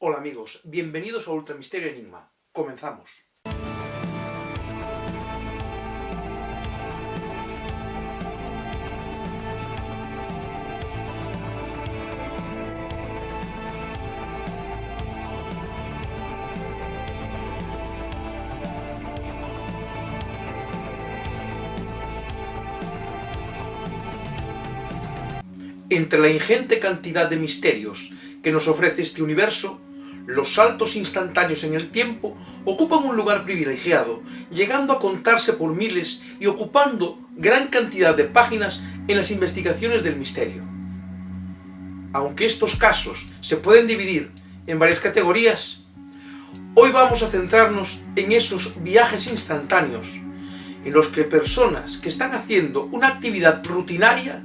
Hola amigos, bienvenidos a Ultra Misterio Enigma. Comenzamos. Entre la ingente cantidad de misterios que nos ofrece este universo, los saltos instantáneos en el tiempo ocupan un lugar privilegiado, llegando a contarse por miles y ocupando gran cantidad de páginas en las investigaciones del misterio. Aunque estos casos se pueden dividir en varias categorías, hoy vamos a centrarnos en esos viajes instantáneos en los que personas que están haciendo una actividad rutinaria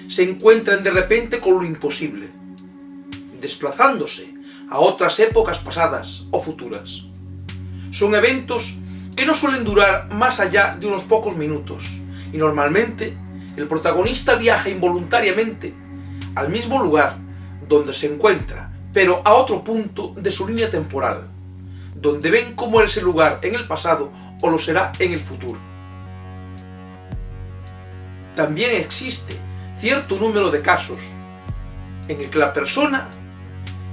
se encuentran de repente con lo imposible, desplazándose a otras épocas pasadas o futuras. Son eventos que no suelen durar más allá de unos pocos minutos, y normalmente el protagonista viaja involuntariamente al mismo lugar donde se encuentra, pero a otro punto de su línea temporal, donde ven cómo era ese lugar en el pasado o lo será en el futuro. También existe cierto número de casos en el que la persona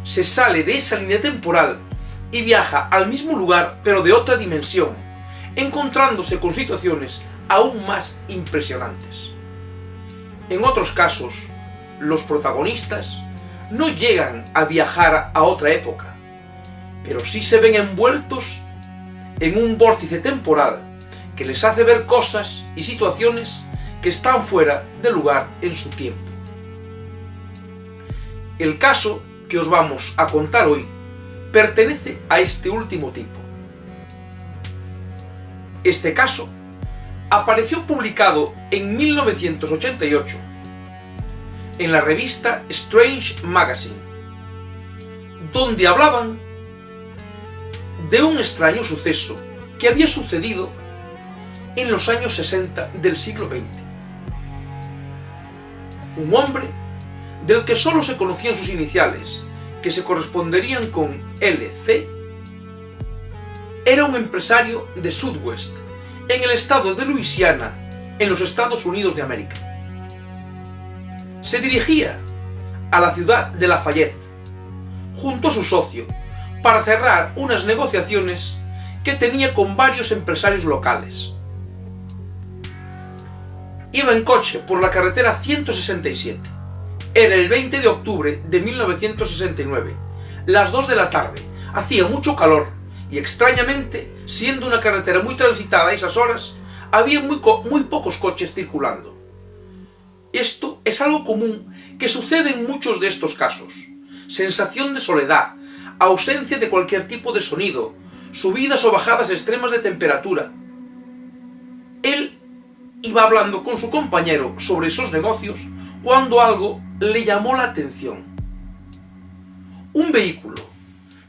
se sale de esa línea temporal y viaja al mismo lugar pero de otra dimensión, encontrándose con situaciones aún más impresionantes. En otros casos, los protagonistas no llegan a viajar a otra época, pero sí se ven envueltos en un vórtice temporal que les hace ver cosas y situaciones que están fuera de lugar en su tiempo. El caso que os vamos a contar hoy pertenece a este último tipo. Este caso apareció publicado en 1988 en la revista Strange Magazine, donde hablaban de un extraño suceso que había sucedido en los años 60 del siglo XX. Un hombre del que solo se conocían sus iniciales, que se corresponderían con LC, era un empresario de Southwest, en el estado de Luisiana, en los Estados Unidos de América. Se dirigía a la ciudad de Lafayette, junto a su socio, para cerrar unas negociaciones que tenía con varios empresarios locales. Iba en coche por la carretera 167. Era el 20 de octubre de 1969, las 2 de la tarde, hacía mucho calor y extrañamente, siendo una carretera muy transitada a esas horas, había muy pocos coches circulando. Esto es algo común que sucede en muchos de estos casos. Sensación de soledad, ausencia de cualquier tipo de sonido, subidas o bajadas extremas de temperatura. Él iba hablando con su compañero sobre esos negocios cuando algo le llamó la atención. Un vehículo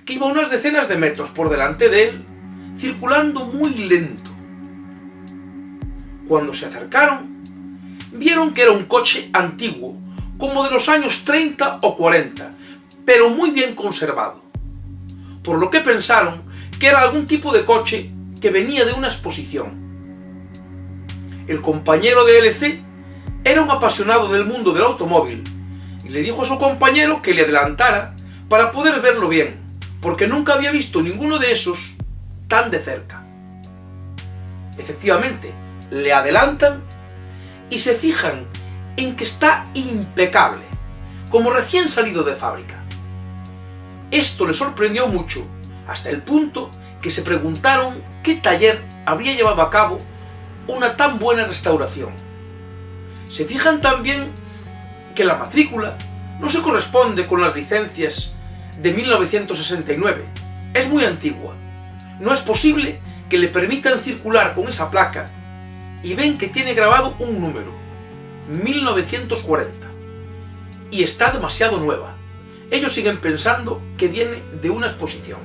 que iba unas decenas de metros por delante de él, circulando muy lento. Cuando se acercaron, vieron que era un coche antiguo, como de los años 30 o 40, pero muy bien conservado, por lo que pensaron que era algún tipo de coche que venía de una exposición. El compañero de LC era un apasionado del mundo del automóvil y le dijo a su compañero que le adelantara para poder verlo bien, porque nunca había visto ninguno de esos tan de cerca. Efectivamente, le adelantan y se fijan en que está impecable, como recién salido de fábrica. Esto le sorprendió mucho, hasta el punto que se preguntaron qué taller habría llevado a cabo una tan buena restauración. Se fijan también que la matrícula no se corresponde con las licencias de 1969. Es muy antigua. No es posible que le permitan circular con esa placa y ven que tiene grabado un número, 1940, y está demasiado nueva. Ellos siguen pensando que viene de una exposición.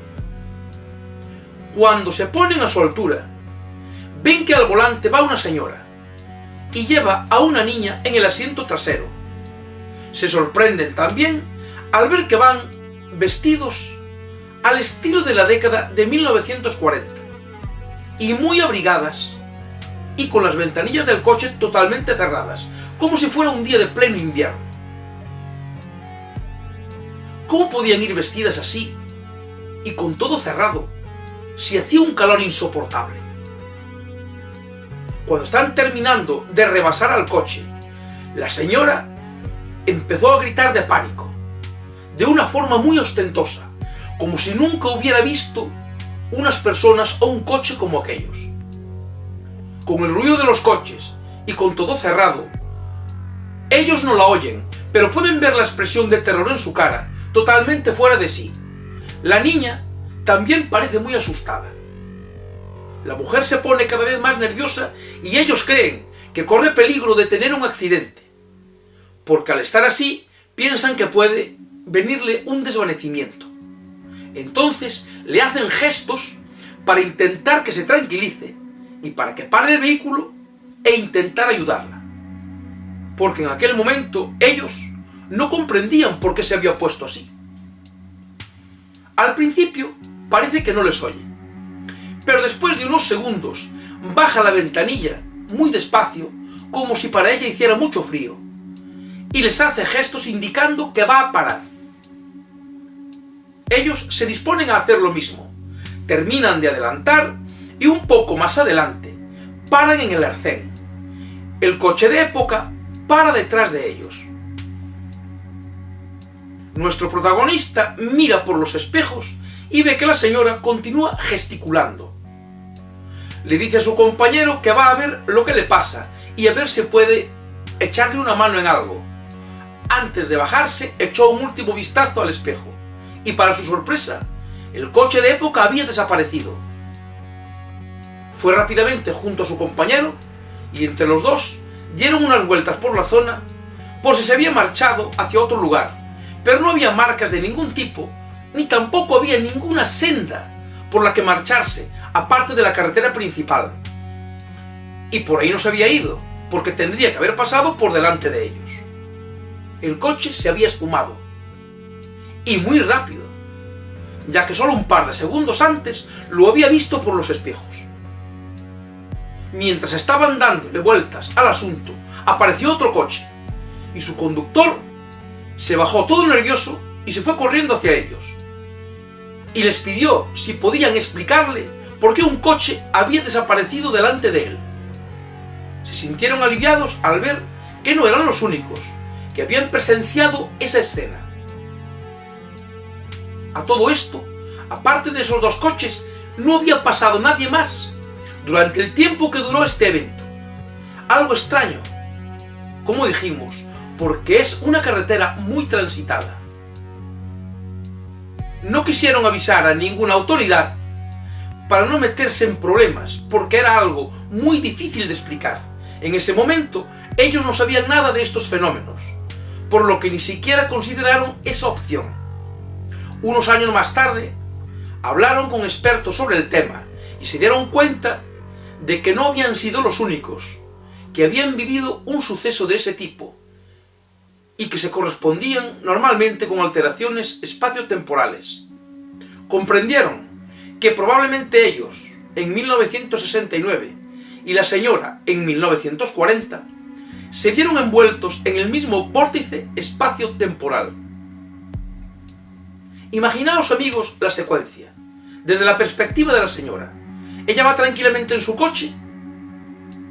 Cuando se ponen a su altura, ven que al volante va una señora y lleva a una niña en el asiento trasero. Se sorprenden también al ver que van vestidos al estilo de la década de 1940, y muy abrigadas, y con las ventanillas del coche totalmente cerradas, como si fuera un día de pleno invierno. ¿Cómo podían ir vestidas así, y con todo cerrado, si hacía un calor insoportable? Cuando están terminando de rebasar al coche, la señora empezó a gritar de pánico, de una forma muy ostentosa, como si nunca hubiera visto unas personas o un coche como aquellos. Con el ruido de los coches y con todo cerrado, ellos no la oyen, pero pueden ver la expresión de terror en su cara, totalmente fuera de sí. La niña también parece muy asustada. La mujer se pone cada vez más nerviosa y ellos creen que corre peligro de tener un accidente, porque al estar así piensan que puede venirle un desvanecimiento. Entonces le hacen gestos para intentar que se tranquilice y para que pare el vehículo e intentar ayudarla, porque en aquel momento ellos no comprendían por qué se había puesto así. Al principio parece que no les oye, pero después de unos segundos baja la ventanilla muy despacio, como si para ella hiciera mucho frío, y les hace gestos indicando que va a parar. Ellos se disponen a hacer lo mismo, terminan de adelantar y un poco más adelante paran en el arcén. El coche de época para detrás de ellos. Nuestro protagonista mira por los espejos y ve que la señora continúa gesticulando. Le dice a su compañero que va a ver lo que le pasa y a ver si puede echarle una mano en algo. Antes de bajarse, echó un último vistazo al espejo y, para su sorpresa, el coche de época había desaparecido. Fue rápidamente junto a su compañero y entre los dos dieron unas vueltas por la zona por si se había marchado hacia otro lugar, pero no había marcas de ningún tipo, ni tampoco había ninguna senda por la que marcharse, aparte de la carretera principal. Y por ahí no se había ido, porque tendría que haber pasado por delante de ellos. El coche se había esfumado, y muy rápido, ya que solo un par de segundos antes lo había visto por los espejos. Mientras estaban dándole vueltas al asunto, apareció otro coche, y su conductor se bajó todo nervioso y se fue corriendo hacia ellos. Y les pidió si podían explicarle por qué un coche había desaparecido delante de él. Se sintieron aliviados al ver que no eran los únicos que habían presenciado esa escena. A todo esto, aparte de esos dos coches, no había pasado nadie más durante el tiempo que duró este evento. Algo extraño, como dijimos, porque es una carretera muy transitada. No quisieron avisar a ninguna autoridad para no meterse en problemas, porque era algo muy difícil de explicar. En ese momento, ellos no sabían nada de estos fenómenos, por lo que ni siquiera consideraron esa opción. Unos años más tarde, hablaron con expertos sobre el tema y se dieron cuenta de que no habían sido los únicos que habían vivido un suceso de ese tipo y que se correspondían normalmente con alteraciones espaciotemporales. Comprendieron que probablemente ellos, en 1969, y la señora, en 1940, se vieron envueltos en el mismo vórtice espaciotemporal. Imaginaos, amigos, la secuencia, desde la perspectiva de la señora. Ella va tranquilamente en su coche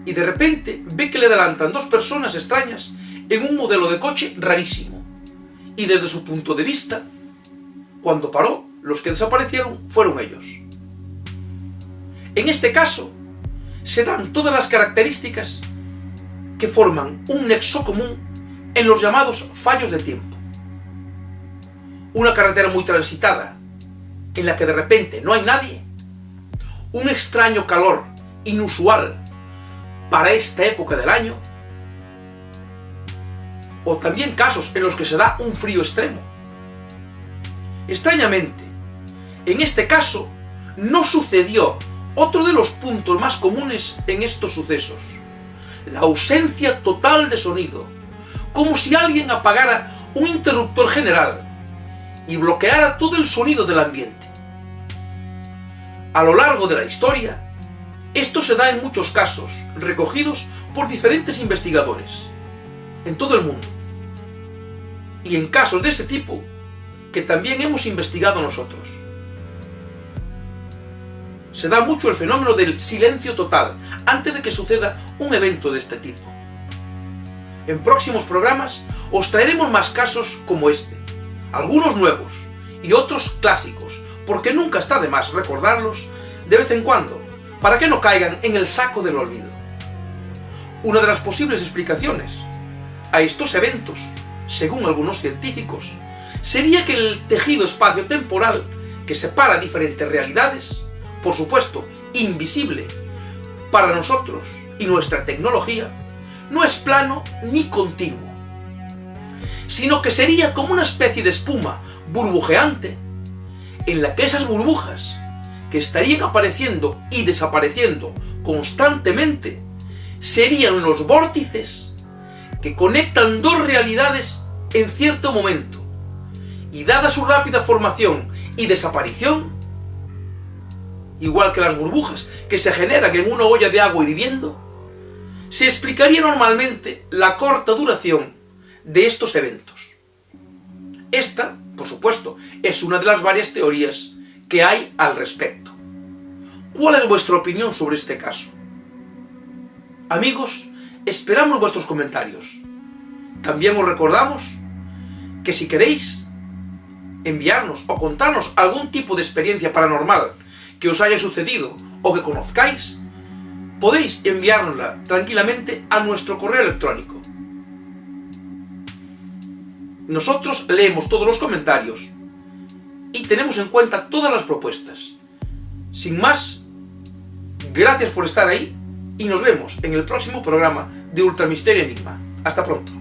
y de repente ve que le adelantan dos personas extrañas en un modelo de coche rarísimo. Y desde su punto de vista, cuando paró, los que desaparecieron fueron ellos. En este caso, se dan todas las características que forman un nexo común en los llamados fallos de tiempo. Una carretera muy transitada, en la que de repente no hay nadie, un extraño calor inusual para esta época del año, o también casos en los que se da un frío extremo. Extrañamente, en este caso, no sucedió otro de los puntos más comunes en estos sucesos: la ausencia total de sonido, como si alguien apagara un interruptor general y bloqueara todo el sonido del ambiente. A lo largo de la historia, esto se da en muchos casos, recogidos por diferentes investigadores, en todo el mundo. Y en casos de este tipo, que también hemos investigado nosotros. Se da mucho el fenómeno del silencio total, antes de que suceda un evento de este tipo. En próximos programas os traeremos más casos como este, algunos nuevos y otros clásicos, porque nunca está de más recordarlos de vez en cuando, para que no caigan en el saco del olvido. Una de las posibles explicaciones a estos eventos, según algunos científicos, sería que el tejido espacio-temporal que separa diferentes realidades, por supuesto invisible para nosotros y nuestra tecnología, no es plano ni continuo, sino que sería como una especie de espuma burbujeante en la que esas burbujas, que estarían apareciendo y desapareciendo constantemente, serían los vórtices que conectan dos realidades en cierto momento, y dada su rápida formación y desaparición, igual que las burbujas que se generan en una olla de agua hirviendo, se explicaría normalmente la corta duración de estos eventos. Esta, por supuesto, es una de las varias teorías que hay al respecto. ¿Cuál es vuestra opinión sobre este caso? Amigos, esperamos vuestros comentarios. También os recordamos que si queréis enviarnos o contarnos algún tipo de experiencia paranormal que os haya sucedido o que conozcáis, podéis enviárnosla tranquilamente a nuestro correo electrónico. Nosotros leemos todos los comentarios y tenemos en cuenta todas las propuestas. Sin más, gracias por estar ahí y nos vemos en el próximo programa de Ultramisterio Enigma. Hasta pronto.